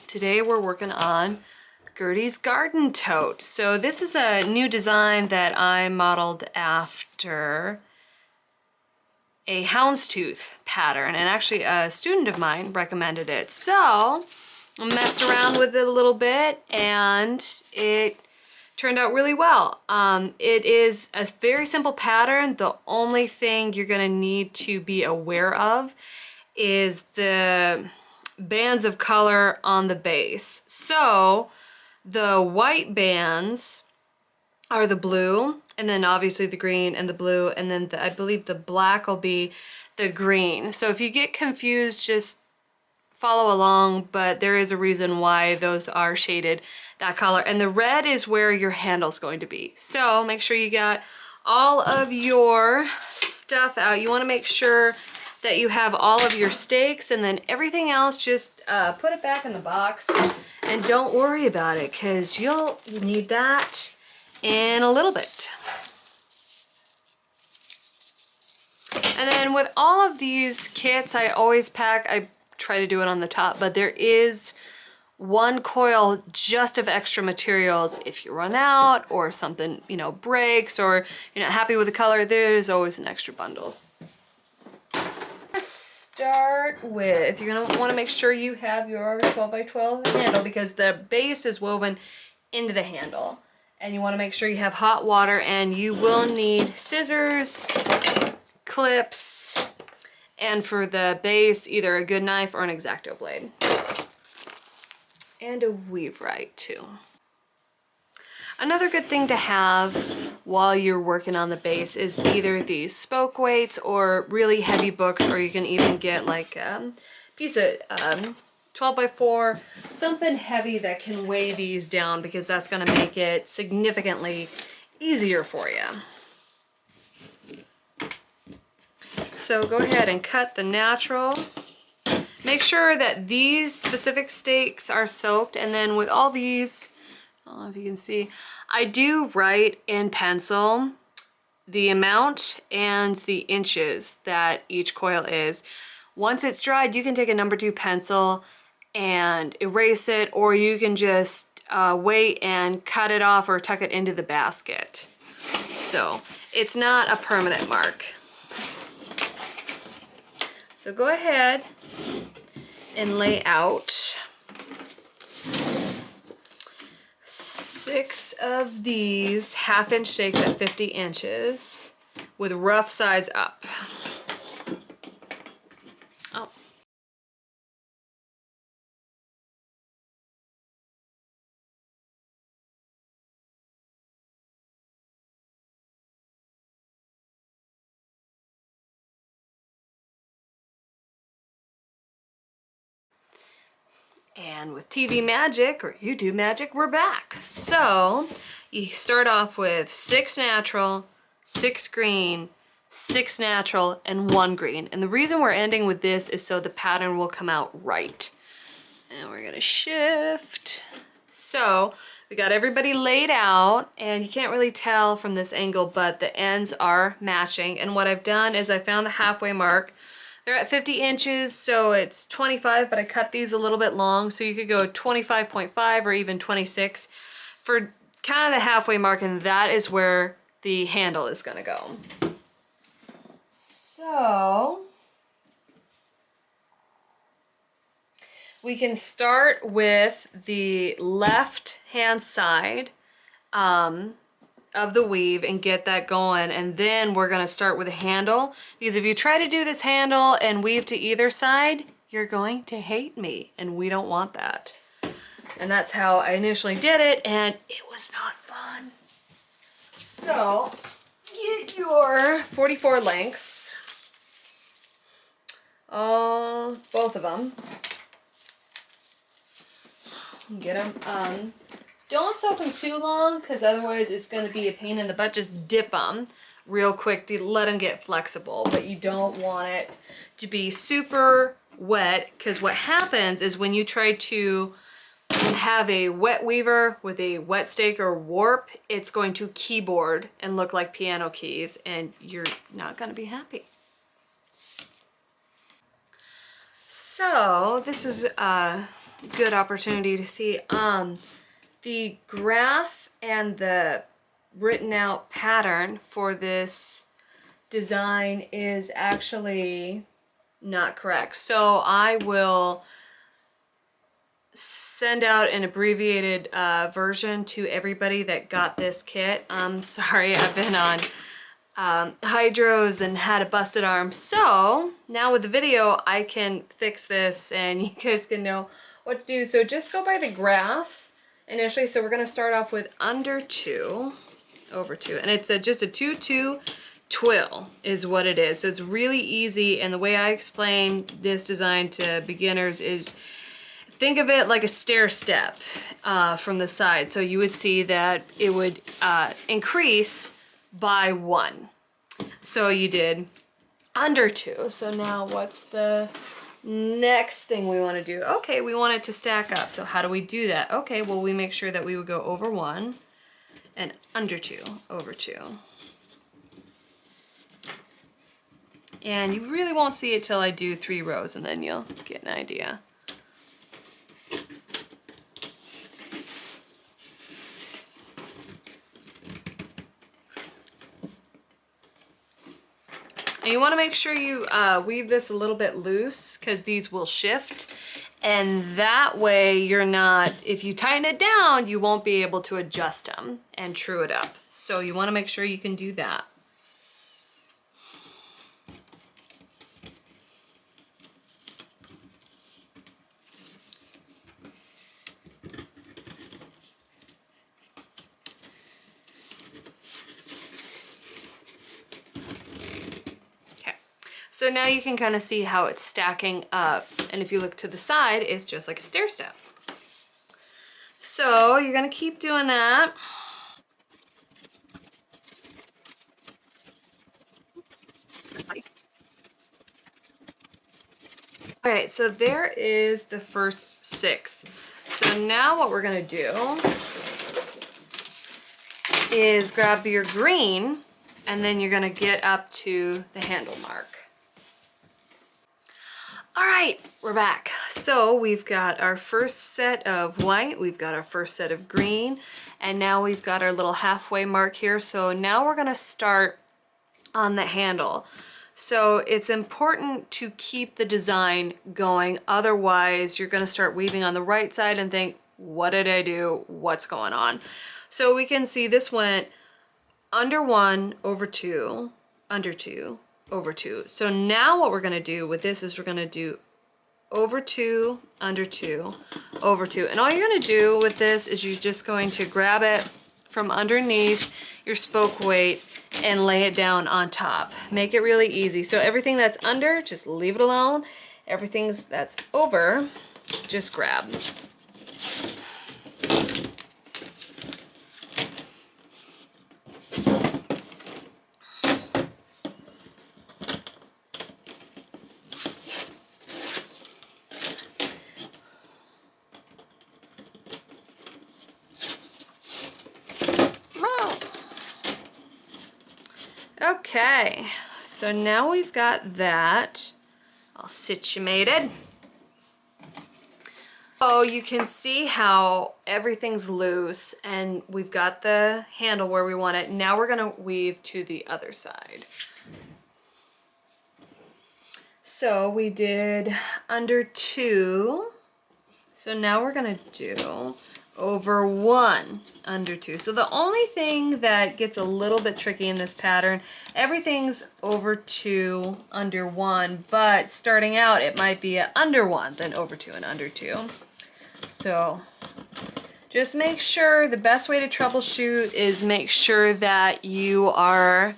Today we're working on Gertie's garden tote. So this is a new design that I modeled after a houndstooth pattern, and actually a student of mine recommended it. So I messed around with it a little bit and it turned out really well. It is a very simple pattern. The only thing you're gonna need to be aware of is the bands of color on the base. So the white bands are the blue, and then obviously the green and the blue, and then I believe the black will be the green. So if you get confused, just follow along, but there is a reason why those are shaded that color. And the red is where your handle's going to be. So make sure you got all of your stuff out. You want to make sure that you have all of your stakes, and then everything else just put it back in the box and don't worry about it, because you'll need that in a little bit. And then with all of these kits, I always pack, I try to do it on the top, but there is one coil just of extra materials. If you run out or something, you know, breaks, or you're not happy with the color, there's always an extra bundle. Start with, you're gonna want to make sure you have your 12 by 12 handle, because the base is woven into the handle, and you want to make sure you have hot water, and you will need scissors, clips, and for the base, either a good knife or an X-Acto blade, and a weave right too. Another good thing to have while you're working on the base is either these spoke weights or really heavy books, or you can even get like a piece of 12 by 4, something heavy that can weigh these down, because that's going to make it significantly easier for you. So go ahead and cut the natural. Make sure that these specific stakes are soaked, and then with all these, I don't know if you can see, I do write in pencil the amount and the inches that each coil is. Once it's dried, you can take a number 2 pencil and erase it, or you can just wait and cut it off or tuck it into the basket. So it's not a permanent mark. So go ahead and lay out 6 of these 1/2 inch stakes at 50 inches with rough sides up. Oh. And with TV magic or YouTube magic, we're back. So you start off with 6 natural, 6 green, 6 natural, and 1 green. And the reason we're ending with this is so the pattern will come out right. And we're gonna shift. So we got everybody laid out, and you can't really tell from this angle, but the ends are matching. And what I've done is I found the halfway mark. They're at 50 inches, so it's 25, but I cut these a little bit long, so you could go 25.5 or even 26 for kind of the halfway mark, and that is where the handle is gonna go. So we can start with the left hand side of the weave and get that going, and then we're going to start with a handle, because if you try to do this handle and weave to either side, you're going to hate me, and we don't want that. And that's how I initially did it, and it was not fun. So get your 44 lengths, both of them, get them don't soak them too long, because otherwise it's going to be a pain in the butt. Just dip them real quick to let them get flexible, but you don't want it to be super wet, because what happens is when you try to have a wet weaver with a wet stake or warp, it's going to keyboard and look like piano keys, and you're not going to be happy. So this is good opportunity to see. The graph and the written out pattern for this design is actually not correct. So I will send out an abbreviated version to everybody that got this kit. I'm sorry, I've been on hydros and had a busted arm. So now with the video, I can fix this and you guys can know what to do. So just go by the graph initially. So we're gonna start off with under 2, over 2. And it's just a 2-2 twill is what it is. So it's really easy. And the way I explain this design to beginners is think of it like a stair step from the side. So you would see that it would increase by 1. So you did under 2. So now what's the next thing we want to do? Okay, we want it to stack up. So how do we do that? Okay, well, we make sure that we would go over 1 and under 2, over 2. And you really won't see it till I do 3 rows, and then you'll get an idea. And you want to make sure you weave this a little bit loose because these will shift. And that way you're not, if you tighten it down, you won't be able to adjust them and true it up. So you want to make sure you can do that. So now you can kind of see how it's stacking up. And if you look to the side, it's just like a stair step. So you're gonna keep doing that. All right, so there is the first 6. So now what we're gonna do is grab your green and then you're gonna get up to the handle mark. All right, we're back. So we've got our first set of white, we've got our first set of green, and now we've got our little halfway mark here. So now we're gonna start on the handle. So it's important to keep the design going. Otherwise, you're gonna start weaving on the right side and think, what did I do? What's going on? So we can see this went under 1, over 2, under 2, over 2. So now what we're gonna do with this is we're gonna do over 2, under 2, over 2. And all you're gonna do with this is you're just going to grab it from underneath your spoke weight and lay it down on top. Make it really easy. So everything that's under, just leave it alone. Everything that's over, just grab. Okay, so now we've got that all situated. Oh, you can see how everything's loose and we've got the handle where we want it. Now we're gonna weave to the other side. So we did under 2. So now we're gonna do over 1, under 2. So the only thing that gets a little bit tricky in this pattern, everything's over 2, under 1, but starting out it might be a under 1, then over 2 and under 2. So just make sure, the best way to troubleshoot is make sure that you are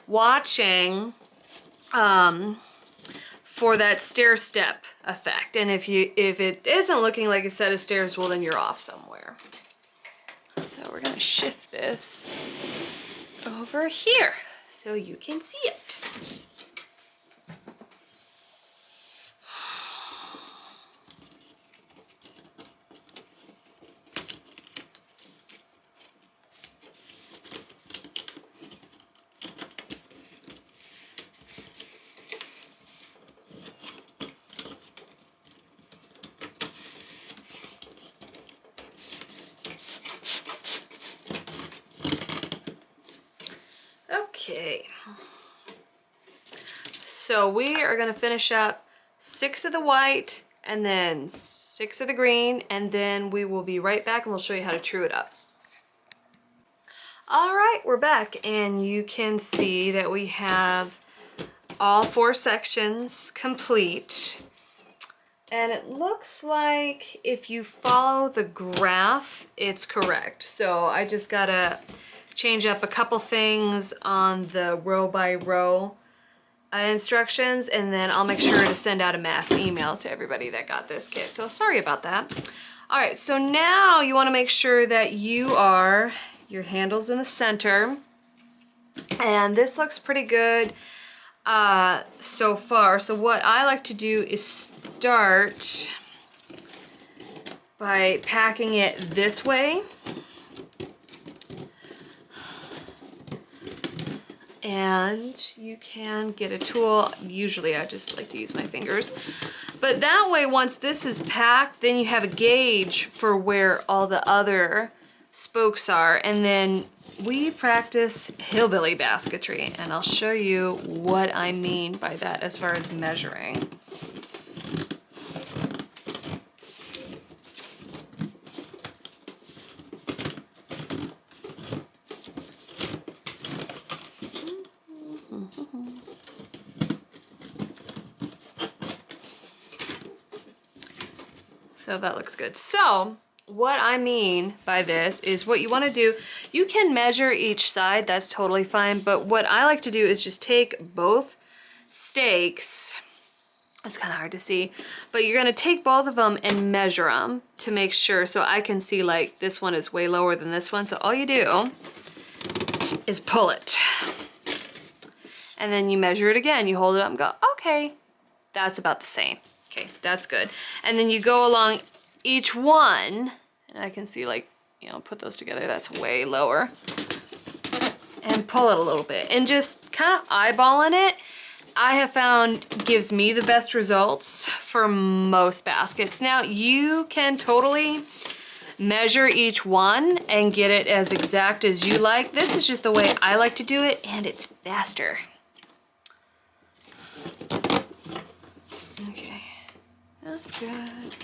watching for that stair step effect. And if it isn't looking like a set of stairs, well then you're off somewhere. So we're gonna shift this over here so you can see it. Okay. So we are gonna finish up 6 of the white and then 6 of the green, and then we will be right back and we'll show you how to true it up. All right, we're back, and you can see that we have all 4 sections complete. And it looks like if you follow the graph, it's correct. So I just gotta change up a couple things on the row by row instructions, and then I'll make sure to send out a mass email to everybody that got this kit. So sorry about that. All right, so now you wanna make sure that your handle's in the center. And this looks pretty good so far. So what I like to do is start by packing it this way. And you can get a tool. Usually I just like to use my fingers. But that way, once this is packed, then you have a gauge for where all the other spokes are. And then we practice hillbilly basketry, and I'll show you what I mean by that as far as measuring. So that looks good. So what I mean by this is what you want to do, you can measure each side, that's totally fine, but what I like to do is just take both stakes, it's kind of hard to see, but you're going to take both of them and measure them to make sure, so I can see like this one is way lower than this one, so all you do is pull it. And then you measure it again, you hold it up and go, okay, that's about the same. Okay, that's good. And then you go along each one, and I can see like, you know, put those together, that's way lower. And pull it a little bit. And just kind of eyeballing it, I have found gives me the best results for most baskets. Now, you can totally measure each one and get it as exact as you like. This is just the way I like to do it, and it's faster. Okay. That's good.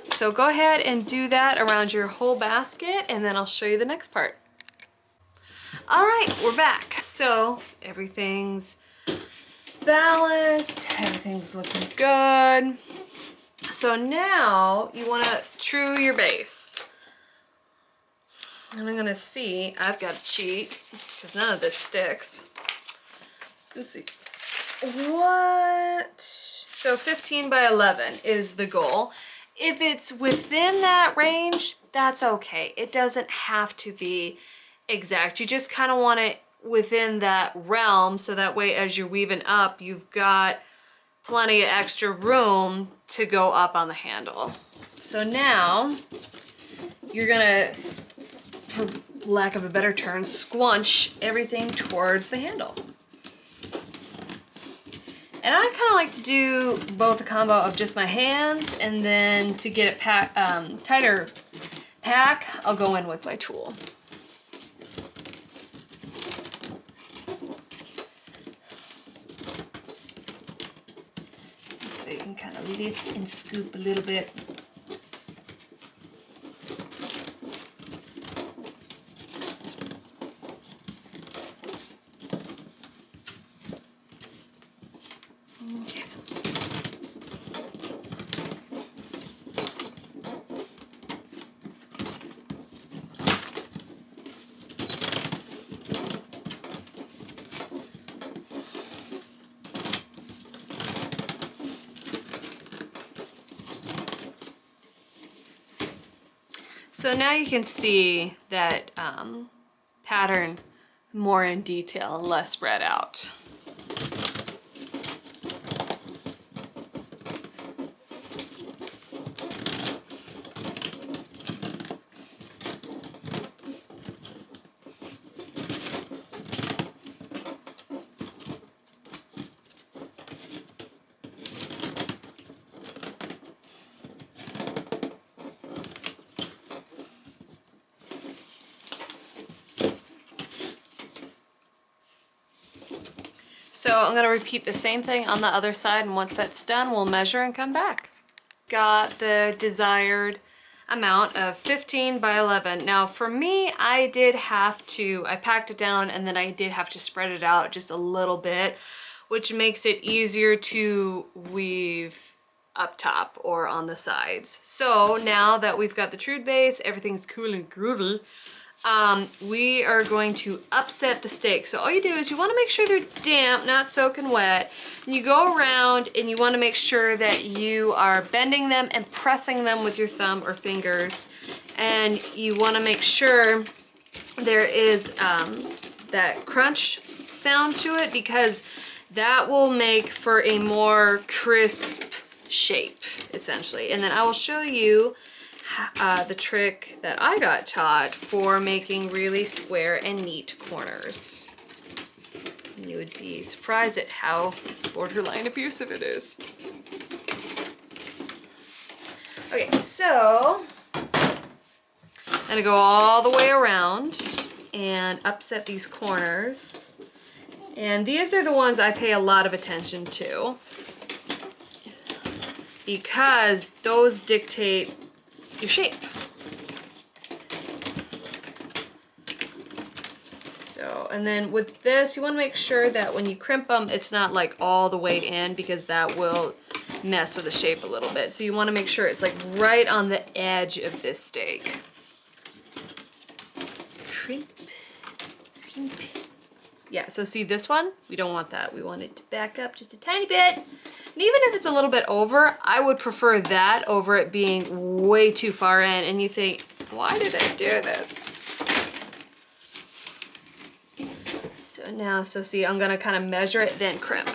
So go ahead and do that around your whole basket, and then I'll show you the next part. All right, we're back. So everything's balanced, everything's looking good. So now you want to true your base. And I'm gonna see, I've got to cheat because none of this sticks. Let's see. What? So 15 by 11 is the goal. If it's within that range, that's okay. It doesn't have to be exact. You just kind of want it within that realm, so that way as you're weaving up, you've got plenty of extra room to go up on the handle. So now you're gonna, for lack of a better term, squunch everything towards the handle. And I kind of like to do both a combo of just my hands, and then to get it tighter pack, I'll go in with my tool. So you can kind of lift and scoop a little bit. So now you can see that pattern more in detail and less spread out. So I'm gonna repeat the same thing on the other side, and once that's done, we'll measure and come back. Got the desired amount of 15 by 11. Now for me, I packed it down and then I did have to spread it out just a little bit, which makes it easier to weave up top or on the sides. So now that we've got the trued base, everything's cool and groovy, we are going to upset the steak. So all you do is you want to make sure they're damp, not soaking wet. And you go around and you want to make sure that you are bending them and pressing them with your thumb or fingers. And you want to make sure there is that crunch sound to it, because that will make for a more crisp shape, essentially. And then I will show you the trick that I got taught for making really square and neat corners. And you would be surprised at how borderline abusive it is. Okay, so I'm gonna go all the way around and upset these corners. And these are the ones I pay a lot of attention to, because those dictate your shape. So, and then with this, you want to make sure that when you crimp them, it's not like all the way in, because that will mess with the shape a little bit. So you want to make sure it's like right on the edge of this steak. Crimp, crimp. Yeah, so see this one? We don't want that. We want it to back up just a tiny bit. And even if it's a little bit over, I would prefer that over it being way too far in and you think, why did I do this? So now, so see, I'm gonna kind of measure it, then crimp.